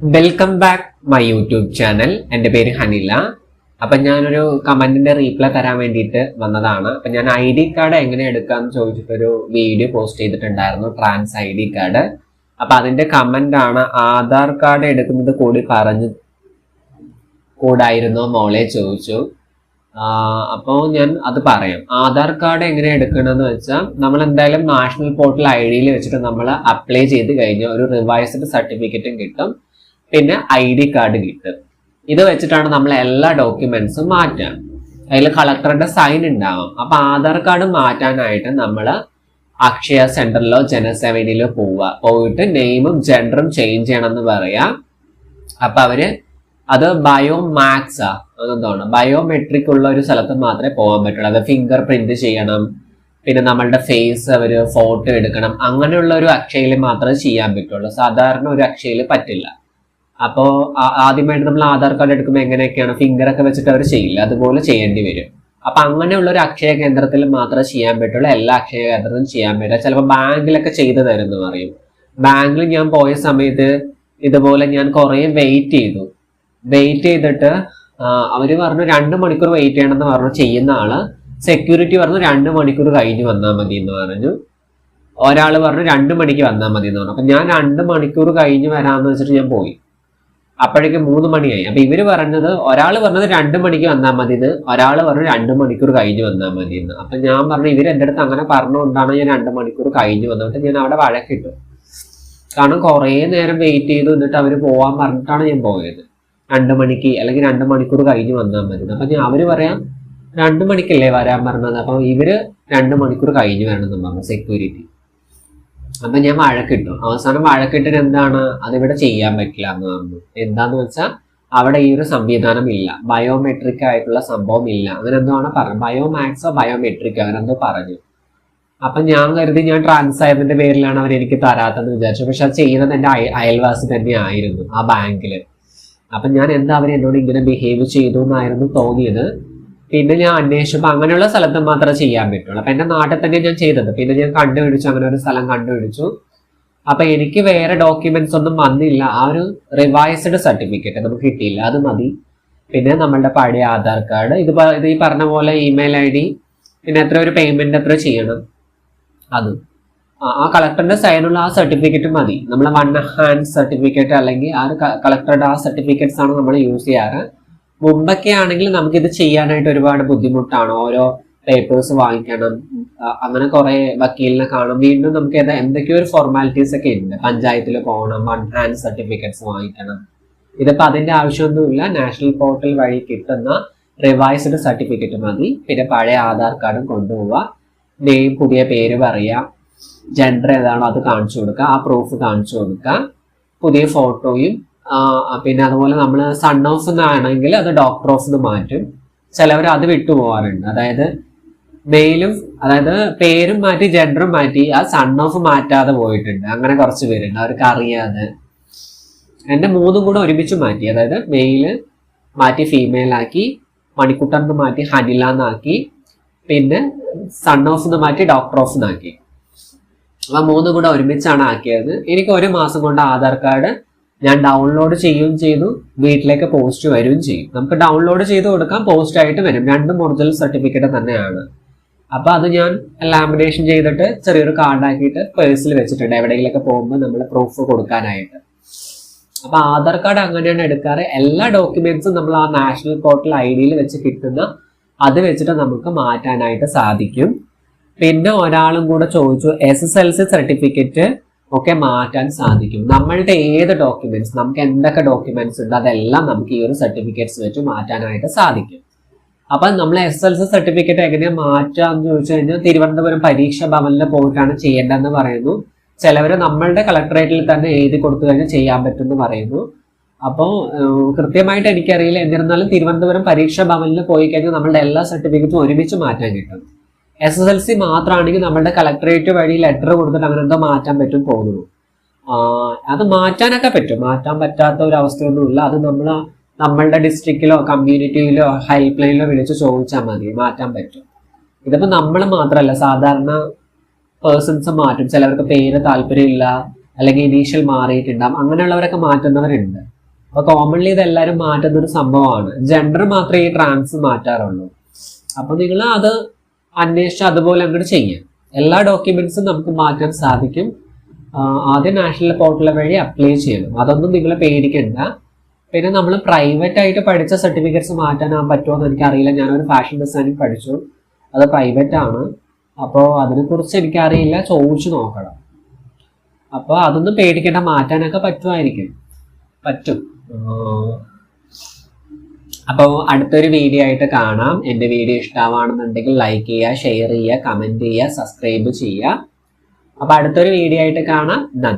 Welcome back my YouTube channel. എൻ്റെ പേര് ഹനില. അപ്പം ഞാനൊരു കമൻറ്റിൻ്റെ റീപ്ലൈ തരാൻ വേണ്ടിയിട്ട് വന്നതാണ്. അപ്പം ഞാൻ ID കാർഡ് എങ്ങനെ എടുക്കാമെന്ന് ചോദിച്ചിട്ടൊരു വീഡിയോ പോസ്റ്റ് ചെയ്തിട്ടുണ്ടായിരുന്നു, ട്രാൻസ് ID കാർഡ്. അപ്പം അതിൻ്റെ കമൻ്റാണ്, ആധാർ കാർഡ് എടുക്കുന്നത് കൂടായിരുന്നോ മോളെ ചോദിച്ചു. അപ്പോൾ ഞാൻ അത് പറയാം. ആധാർ കാർഡ് എങ്ങനെ എടുക്കണമെന്ന് വെച്ചാൽ, നമ്മൾ എന്തായാലും നാഷണൽ പോർട്ടൽ ID വെച്ചിട്ട് നമ്മൾ അപ്ലൈ ചെയ്ത് കഴിഞ്ഞാൽ ഒരു റിവൈസ്ഡ് സർട്ടിഫിക്കറ്റും കിട്ടും, പിന്നെ ID കാർഡ് കിട്ടും. ഇത് വെച്ചിട്ടാണ് നമ്മൾ എല്ലാ ഡോക്യുമെന്റ്സും മാറ്റാം. അതിൽ കളക്ടറുടെ സൈൻ ഉണ്ടാവും. അപ്പൊ ആധാർ കാർഡ് മാറ്റാനായിട്ട് നമ്മൾ അക്ഷയ സെന്ററിലോ ജനസേവയിലോ പോയിട്ട് നെയിമും ജെൻഡറും ചേഞ്ച് ചെയ്യണമെന്ന് പറയാം. അപ്പൊ അവര് അത് ബയോമാക്സാ അതെന്താണ് ബയോമെട്രിക് ഉള്ള ഒരു സ്ഥലത്ത് മാത്രമേ പോകാൻ പറ്റുള്ളൂ. അത് ഫിംഗർ പ്രിന്റ് ചെയ്യണം, പിന്നെ നമ്മളുടെ ഫേസ് അവര് ഫോട്ടോ എടുക്കണം. അങ്ങനെയുള്ള ഒരു അക്ഷയയിൽ മാത്രമേ ചെയ്യാൻ പറ്റുള്ളൂ, സാധാരണ ഒരു അക്ഷയയിൽ പറ്റില്ല. അപ്പോൾ ആദ്യമായിട്ട് നമ്മൾ ആധാർ കാർഡ് എടുക്കുമ്പോൾ എങ്ങനെയൊക്കെയാണ് ഫിംഗർ ഒക്കെ വെച്ചിട്ട് അവർ ചെയ്യില്ല, അതുപോലെ ചെയ്യേണ്ടി വരും. അപ്പൊ അങ്ങനെയുള്ള ഒരു അക്ഷയ കേന്ദ്രത്തിൽ മാത്രമേ ചെയ്യാൻ പറ്റുള്ളൂ, എല്ലാ അക്ഷയ കേന്ദ്രത്തിലും ചെയ്യാൻ പറ്റില്ല. ചിലപ്പോൾ ബാങ്കിലൊക്കെ ചെയ്തു തരുമെന്ന് പറയും. ബാങ്കിൽ ഞാൻ പോയ സമയത്ത് ഇതുപോലെ ഞാൻ കുറേ വെയിറ്റ് ചെയ്തിട്ട് അവര് പറഞ്ഞു 2 മണിക്കൂർ വെയിറ്റ് ചെയ്യണമെന്ന് പറഞ്ഞു. ചെയ്യുന്ന ആള് സെക്യൂരിറ്റി പറഞ്ഞു 2 മണിക്കൂർ കഴിഞ്ഞ് വന്നാൽ മതി എന്ന് പറഞ്ഞു. ഒരാൾ പറഞ്ഞു 2 മണിക്ക് വന്നാൽ മതി എന്ന് പറഞ്ഞു. അപ്പൊ ഞാൻ 2 മണിക്കൂർ കഴിഞ്ഞ് വരാമെന്ന് വെച്ചിട്ട് ഞാൻ പോയി. അപ്പോഴേക്കും 3 മണിയായി. അപ്പൊ ഇവര് ഒരാൾ പറഞ്ഞത് 2 മണിക്ക് വന്നാൽ മതി എന്ന്, ഒരാൾ പറഞ്ഞു 2 മണിക്കൂർ കഴിഞ്ഞ് വന്നാൽ മതി എന്ന്. അപ്പൊ ഞാൻ പറഞ്ഞു, ഇവര് എൻ്റെ അടുത്ത് അങ്ങനെ പറഞ്ഞുകൊണ്ടാണ് ഞാൻ 2 മണിക്കൂർ കഴിഞ്ഞ് വന്നിട്ട് ഞാൻ അവിടെ വഴക്കിട്ടു. കാരണം കുറേ നേരം വെയിറ്റ് ചെയ്തു, എന്നിട്ട് അവര് പോവാൻ പറഞ്ഞിട്ടാണ് ഞാൻ പോയത്. 2 മണിക്ക് അല്ലെങ്കിൽ 2 മണിക്കൂർ കഴിഞ്ഞ് വന്നാൽ മതി. അപ്പൊ അവര് പറയാം 2 മണിക്കല്ലേ വരാൻ പറഞ്ഞത്. അപ്പൊ ഇവര് 2 മണിക്കൂർ കഴിഞ്ഞ് വരണമെന്ന് പറഞ്ഞു സെക്യൂരിറ്റി. അപ്പൊ ഞാൻ വഴക്കിട്ടു. അവസാനം വഴക്കിട്ടിട്ട് എന്താണ്, അതിവിടെ ചെയ്യാൻ പറ്റില്ല എന്ന് പറഞ്ഞു. എന്താന്ന് വെച്ചാൽ അവിടെ ഈ ഒരു സംവിധാനം ഇല്ല, ബയോമെട്രിക് ആയിട്ടുള്ള സംഭവം ഇല്ല, അങ്ങനെ എന്താണ് പറഞ്ഞു. ബയോമാക്സോ ബയോമെട്രിക്കോ അങ്ങനെ എന്തോ പറഞ്ഞു. അപ്പൊ ഞാൻ കരുതി ഞാൻ ട്രാൻസ് ആയതിന്റെ പേരിലാണ് അവർ എനിക്ക് തരാത്തെന്ന് വിചാരിച്ചു. പക്ഷെ അത് ചെയ്യുന്നത് എൻ്റെ അയൽവാസി തന്നെ ആയിരുന്നു ആ ബാങ്കില്. അപ്പൊ ഞാൻ എന്താ അവർ എന്നോട് ഇങ്ങനെ ബിഹേവ് ചെയ്തു എന്നായിരുന്നു തോന്നിയത്. പിന്നെ ഞാൻ അന്വേഷിച്ചപ്പോൾ അങ്ങനെയുള്ള സ്ഥലത്ത് മാത്രമേ ചെയ്യാൻ പറ്റുള്ളൂ. അപ്പൊ എൻ്റെ നാട്ടിൽ തന്നെ ഞാൻ ചെയ്തത്. പിന്നെ ഞാൻ കണ്ടുപിടിച്ചു, അങ്ങനെ ഒരു സ്ഥലം കണ്ടുപിടിച്ചു. അപ്പൊ എനിക്ക് വേറെ ഡോക്യുമെന്റ്സ് ഒന്നും വന്നില്ല. ആ ഒരു റിവൈസ്ഡ് സർട്ടിഫിക്കറ്റ് നമുക്ക് കിട്ടിയില്ല, അത് മതി. പിന്നെ നമ്മളുടെ പഴയ ആധാർ കാർഡ്, ഇത് ഈ പറഞ്ഞ പോലെ ഇമെയിൽ ID, പിന്നെ എത്ര ഒരു പേയ്മെന്റ് എത്ര ചെയ്യണം, അതും ആ കളക്ടറിന്റെ സൈനുള്ള ആ സർട്ടിഫിക്കറ്റ് മതി. നമ്മൾ 1 ഹാൻഡ് സർട്ടിഫിക്കറ്റ് അല്ലെങ്കിൽ ആ കളക്ടറുടെ ആ സർട്ടിഫിക്കറ്റ്സ് ആണ് നമ്മൾ യൂസ് ചെയ്യാറ്. മുമ്പൊക്കെ ആണെങ്കിൽ നമുക്കിത് ചെയ്യാനായിട്ട് ഒരുപാട് ബുദ്ധിമുട്ടാണ്, ഓരോ പേപ്പേഴ്സ് വാങ്ങിക്കണം, അങ്ങനെ കുറെ വക്കീലിനെ കാണും, വീണ്ടും നമുക്ക് എന്തൊക്കെയോ ഒരു ഫോർമാലിറ്റീസ് ഒക്കെ ഉണ്ട്. പഞ്ചായത്തിൽ പോകണം, 1 ഹാൻഡ് സർട്ടിഫിക്കറ്റ്സ് വാങ്ങിക്കണം. ഇതിപ്പോ അതിന്റെ ആവശ്യമൊന്നുമില്ല, നാഷണൽ പോർട്ടൽ വഴി കിട്ടുന്ന റിവൈസ്ഡ് സർട്ടിഫിക്കറ്റ് മതി. പിന്നെ പഴയ ആധാർ കാർഡും കൊണ്ടുപോവുക, നെയിം പുതിയ പേര് പറയുക, ജെൻഡർ ഏതാണോ അത് കാണിച്ചു കൊടുക്കുക, ആ പ്രൂഫ് കാണിച്ചു കൊടുക്കുക, പുതിയ ഫോട്ടോയും. പിന്നെ അതുപോലെ നമ്മൾ സൺ ഓഫ് എന്നാണെങ്കിൽ അത് ഡോക്ടർ ഓഫ് എന്ന് മാറ്റും. ചിലവർ അത് വിട്ടുപോകാറുണ്ട്. അതായത് പേരും മാറ്റി ജെൻഡറും മാറ്റി ആ സൺ ഓഫ് മാറ്റാതെ പോയിട്ടുണ്ട്. അങ്ങനെ കുറച്ച് പേരുണ്ട്, അവർക്ക് അറിയാതെ. എൻ്റെ 3 കൂടെ ഒരുമിച്ച് മാറ്റി. അതായത് മെയില് മാറ്റി ഫീമെയിൽ ആക്കി, മണിക്കുട്ടൻ എന്ന് മാറ്റി ഹനില എന്നാക്കി, പിന്നെ സൺ ഓഫ് എന്ന് മാറ്റി ഡോക്ടർ ഓഫ് എന്നാക്കി. ആ 3 കൂടെ ഒരുമിച്ചാണ് ആക്കിയത്. എനിക്ക് 1 മാസം കൊണ്ട് ആധാർ കാർഡ് ഞാൻ ഡൗൺലോഡ് ചെയ്യുകയും ചെയ്തു, വീട്ടിലേക്ക് പോസ്റ്റ് വരികയും ചെയ്യും. നമുക്ക് ഡൗൺലോഡ് ചെയ്ത് കൊടുക്കാം, പോസ്റ്റ് ആയിട്ട് വരും. 2 ഒറിജിനൽ സർട്ടിഫിക്കറ്റ് തന്നെയാണ്. അപ്പൊ അത് ഞാൻ ലാമിനേഷൻ ചെയ്തിട്ട് ചെറിയൊരു കാർഡാക്കിയിട്ട് പേഴ്സിൽ വെച്ചിട്ടുണ്ട്, എവിടെയെങ്കിലൊക്കെ പോകുമ്പോൾ നമ്മൾ പ്രൂഫ് കൊടുക്കാനായിട്ട്. അപ്പൊ ആധാർ കാർഡ് അങ്ങനെയാണ് എടുക്കാറ്. എല്ലാ ഡോക്യുമെന്റ്സും നമ്മൾ ആ നാഷണൽ പോർട്ടൽ ID വെച്ച് കിട്ടുന്ന അത് വെച്ചിട്ട് നമുക്ക് മാറ്റാനായിട്ട് സാധിക്കും. പിന്നെ ഒരാളും കൂടെ ചോദിച്ചു, SSLC സർട്ടിഫിക്കറ്റ് ഒക്കെ മാറ്റാൻ സാധിക്കും. നമ്മളുടെ ഏത് ഡോക്യുമെന്റ്സ്, നമുക്ക് എന്തൊക്കെ ഡോക്യുമെന്റ്സ് ഉണ്ട് അതെല്ലാം നമുക്ക് ഈ ഒരു സർട്ടിഫിക്കറ്റ്സ് വെച്ച് മാറ്റാനായിട്ട് സാധിക്കും. അപ്പൊ നമ്മൾ SSLC സർട്ടിഫിക്കറ്റ് എങ്ങനെയാ മാറ്റാന്ന് ചോദിച്ചു കഴിഞ്ഞാൽ തിരുവനന്തപുരം പരീക്ഷാ ഭവനിൽ പോയിട്ടാണ് ചെയ്യേണ്ടതെന്ന് പറയുന്നു. ചിലവര് നമ്മളുടെ കളക്ടറേറ്റിൽ തന്നെ എഴുതി കൊടുത്തു കഴിഞ്ഞാൽ ചെയ്യാൻ പറ്റുമെന്ന് പറയുന്നു. അപ്പോൾ കൃത്യമായിട്ട് എനിക്കറിയില്ല. എന്നിരുന്നാലും തിരുവനന്തപുരം പരീക്ഷാ ഭവനിൽ പോയി കഴിഞ്ഞാൽ നമ്മളുടെ എല്ലാ സർട്ടിഫിക്കറ്റും ഒരുമിച്ച് മാറ്റാൻ കിട്ടും. SSLC മാത്രമാണെങ്കിൽ നമ്മളുടെ കളക്ടറേറ്റ് വഴി ലെറ്റർ കൊടുത്തിട്ട് അങ്ങനെ എന്തോ മാറ്റാൻ പറ്റും തോന്നുന്നു. അത് മാറ്റാനൊക്കെ പറ്റും, മാറ്റാൻ പറ്റാത്ത ഒരു അവസ്ഥയൊന്നുമില്ല. അത് നമ്മളുടെ ഡിസ്ട്രിക്റ്റിലോ കമ്മ്യൂണിറ്റിയിലോ ഹെൽപ്പ് ലൈനിലോ വിളിച്ച് ചോദിച്ചാൽ മതി, മാറ്റാൻ പറ്റും. ഇതിപ്പോൾ നമ്മൾ മാത്രമല്ല, സാധാരണ പേഴ്സൺസ് മാറ്റും. ചിലവർക്ക് പേര് താല്പര്യമില്ല, അല്ലെങ്കിൽ ഇനീഷ്യൽ മാറിയിട്ടുണ്ടാവും. അങ്ങനെയുള്ളവരൊക്കെ മാറ്റുന്നവരുണ്ട്. അപ്പൊ കോമൺലി ഇത് എല്ലാവരും മാറ്റുന്ന ഒരു സംഭവമാണ്. ജെൻഡർ മാത്രമേ ഈ ട്രാൻസ് മാറ്റാറുള്ളൂ. അപ്പൊ നിങ്ങൾ അത് അന്വേഷിച്ച് അതുപോലെ അങ്ങോട്ട് ചെയ്യാം. എല്ലാ ഡോക്യുമെന്റ്സും നമുക്ക് മാറ്റാൻ സാധിക്കും. ആദ്യം നാഷണൽ പോർട്ടൽ വഴി അപ്ലൈ ചെയ്യണം. അതൊന്നും നിങ്ങൾ പേടിക്കണ്ട. പിന്നെ നമ്മൾ പ്രൈവറ്റ് ആയിട്ട് പഠിച്ച സർട്ടിഫിക്കറ്റ്സ് മാറ്റാൻ പറ്റുമോ എന്ന് എനിക്കറിയില്ല. ഞാനൊരു ഫാഷൻ ഡിസൈനിങ് പഠിച്ചു, അത് പ്രൈവറ്റ് ആണ്. അപ്പോൾ അതിനെക്കുറിച്ച് എനിക്കറിയില്ല, ചോദിച്ചു നോക്കണം. അപ്പോൾ അതൊന്നും പേടിക്കേണ്ട, മാറ്റാനൊക്കെ പറ്റും. അപ്പോൾ അടുത്തൊരു വീഡിയോ ആയിട്ട് കാണാം. എൻ്റെ വീഡിയോ ഇഷ്ടമാണെന്നുണ്ടെങ്കിൽ ലൈക്ക് ചെയ്യുക, ഷെയർ ചെയ്യുക, കമൻറ്റ് ചെയ്യുക, സബ്സ്ക്രൈബ് ചെയ്യുക. അപ്പോൾ അടുത്തൊരു വീഡിയോ ആയിട്ട് കാണാം. നന്ദി.